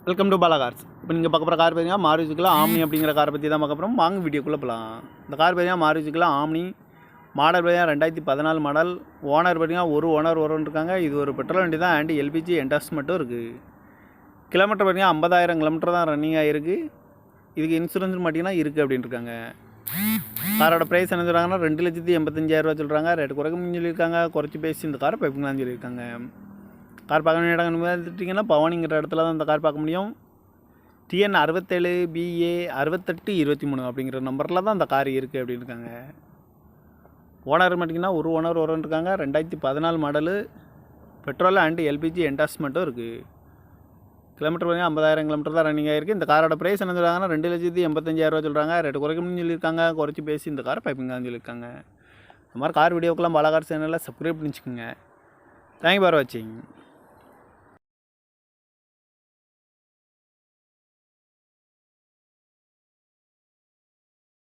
Welcome to Bala cars. இப்போ நீங்கள் பார்க்க போகிற கார் பார்த்தீங்கன்னா மாருதிக்குள்ள ஆம்னி அப்படிங்கிற காரை பற்றி தான் பார்க்க போகிறோம். வாங்க வீடியோக்குள்ளே போகலாம். இந்த கார் பார்த்தீங்கன்னா மாருதிக்குள்ள ஆம்னி மாடல் பார்த்தீங்கன்னா 2014 மாடல். ஓனர் பார்த்தீங்கன்னா ஒரு ஓனர் இருக்காங்க. இது ஒரு பெட்ரோல் வண்டி தான் அண்ட் எல்பிஜி என்டாஸ் மட்டும் இருக்குது. கிலோமீட்டர் பார்த்தீங்கன்னா 50,000 கிலோமீட்டர் தான் ரன்னிங் ஆகிருக்கு. இதுக்கு இன்சூரன்ஸ் பார்த்தீங்கன்னா இருக்குது அப்படின்னு இருக்காங்க. காரோட ப்ரைஸ் என்ன சொல்கிறாங்கன்னா 2,85,000 சொல்கிறாங்க. ரேட்டு குறைக்கணும்னு சொல்லியிருக்காங்க. குறைச்சி பேசி இந்த காரை பைப்பிங்களான்னு சொல்லியிருக்காங்க. கார் பார்க்க வேண்டிய இடம் பார்த்துட்டிங்கன்னா பவானிங்கிற இடத்துல தான் இந்த கார் பார்க்க முடியும். TN 67 BA 6823 அப்படிங்கிற நம்பரில் தான் இந்த கார் இருக்குது அப்படின்னு இருக்காங்க. ஓனர் பார்த்திங்கன்னா ஒரு ஓனர் இருக்காங்க. 2014 மாடலு. பெட்ரோல் அண்டு எல்பிஜி என்டாஸ் மட்டும் இருக்குது. கிலோமீட்டர் பார்த்தீங்கன்னா 50,000 கிலோமீட்டர் தான் ரன்னிங் ஆகிருக்கு. இந்த காரோட ப்ரைஸ் என்ன சொல்கிறாங்கன்னா 2,85,000 சொல்கிறாங்க. ரேட்டு குறைக்கணும்னு சொல்லியிருக்காங்க. குறைச்சி பேசி இந்த காரை பைப்பிங்களான்னு சொல்லியிருக்காங்க. இந்த மாதிரி கார் வீடியோக்கெல்லாம் பாலா கார் சேனலில் சப்ஸ்கிரைப் பண்ணிச்சுக்கோங்க. தேங்க்யூ ஃபார் வாட்சிங்.